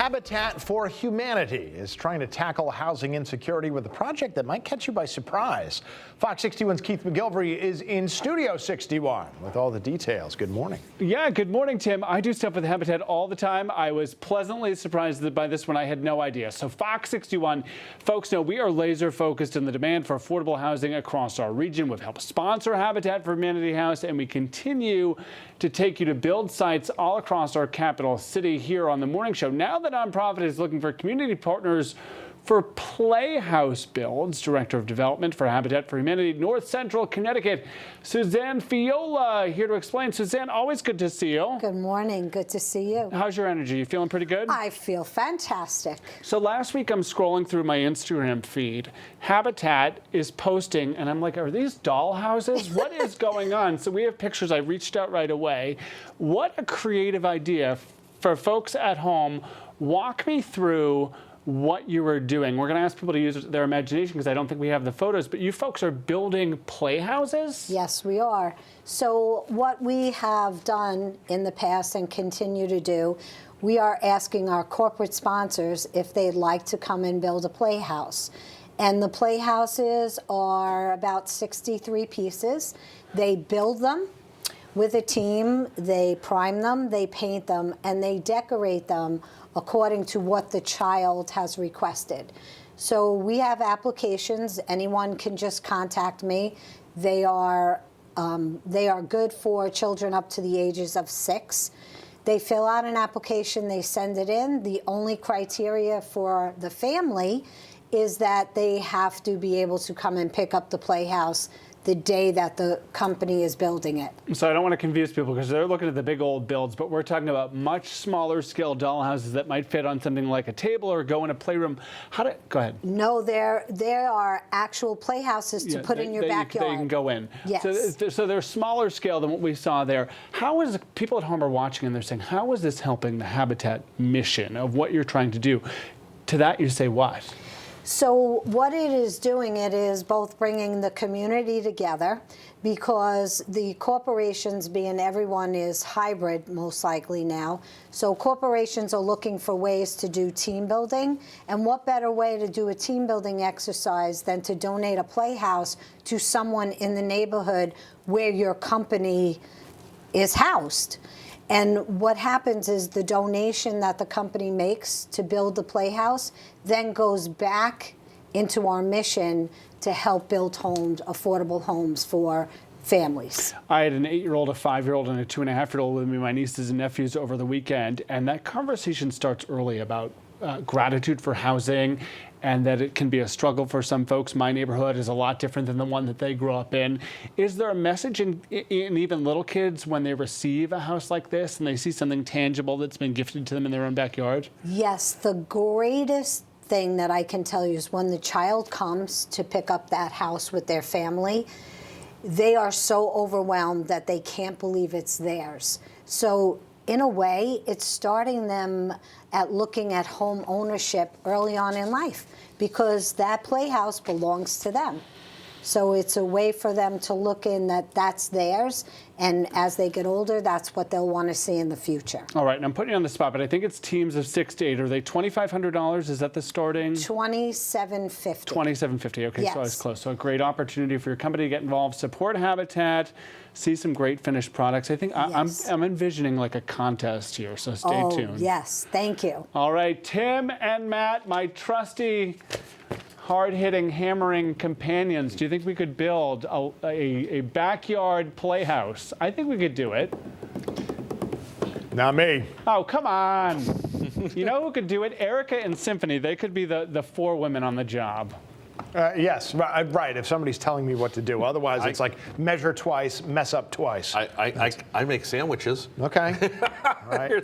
Habitat for Humanity is trying to tackle housing insecurity with a project that might catch you by surprise. Fox 61's Keith McGilvery is in Studio 61 with all the details. Good morning. Yeah, good morning, Tim. I do stuff with Habitat all the time. I was pleasantly surprised by this one. I had no idea. So Fox 61, folks know we are laser focused on the demand for affordable housing across our region. We've helped sponsor Habitat for Humanity House, and we continue to take you to build sites all across our capital city here on the morning show. Now the nonprofit is looking for community partners for playhouse builds. Director of Development for Habitat for Humanity, North Central Connecticut, Suzanne Fiola, here to explain. Suzanne, always good to see you. Good morning. Good to see you. How's your energy? You feeling pretty good? I feel fantastic. So last week I'm scrolling through my Instagram feed. Habitat is posting, and I'm like, are these doll houses? What is going on? So we have pictures. I reached out right away. What a creative idea for folks at home. Walk me through what you were doing. We're going to ask people to use their imagination because I don't think we have the photos, but you folks are building playhouses? Yes, we are. So what we have done in the past and continue to do, we are asking our corporate sponsors if they'd like to come and build a playhouse. And the playhouses are about 63 pieces. They build them with a team, they prime them, they paint them, and they decorate them according to what the child has requested. So we have applications. Anyone can just contact me. They are good for children up to the ages of 6. They fill out an application, they send it in. The only criteria for the family is that they have to be able to come and pick up the playhouse the day that the company is building it. So I don't want to confuse people because they're looking at the big old builds, but we're talking about much smaller scale doll houses that might fit on something like a table or go in a playroom. Go ahead. No, there are actual playhouses to put in your backyard. They can go in. Yes. So they're smaller scale than what we saw there. How is people at home are watching and they're saying, how is this helping the Habitat mission of what you're trying to do? To that you say what? So what it is doing, it is both bringing the community together because the corporations, being everyone is hybrid most likely now, so corporations are looking for ways to do team building. And what better way to do a team building exercise than to donate a playhouse to someone in the neighborhood where your company is housed. And what happens is the donation that the company makes to build the playhouse then goes back into our mission to help build homes, affordable homes for families. I had an 8-year-old, a 5-year-old, and a 2.5-year-old with me, my nieces and nephews, over the weekend, and that conversation starts early about gratitude for housing and that it can be a struggle for some folks. My neighborhood is a lot different than the one that they grew up in. Is there a message in even little kids when they receive a house like this and they see something tangible that's been gifted to them in their own backyard? Yes, the greatest thing that I can tell you is when the child comes to pick up that house with their family, they are so overwhelmed that they can't believe it's theirs. So in a way, it's starting them at looking at home ownership early on in life because that playhouse belongs to them. So it's a way for them to look in that that's theirs, and as they get older, that's what they'll want to see in the future. All right, and I'm putting you on the spot, but I think it's teams of 6 to 8. Are they $2,500? Is that the starting? $2,750. $2,750. Okay, yes. So I was close. So a great opportunity for your company to get involved, support Habitat, see some great finished products. I think yes. I'm envisioning like a contest here, so stay tuned. Oh, yes. Thank you. All right, Tim and Matt, my trusty hard-hitting, hammering companions. Do you think we could build a backyard playhouse? I think we could do it. Not me. Oh, come on. You know who could do it? Erica and Symphony. They could be the 4 women on the job. Yes, right. If somebody's telling me what to do. Otherwise, it's like measure twice, mess up twice. I make sandwiches. Okay. All right.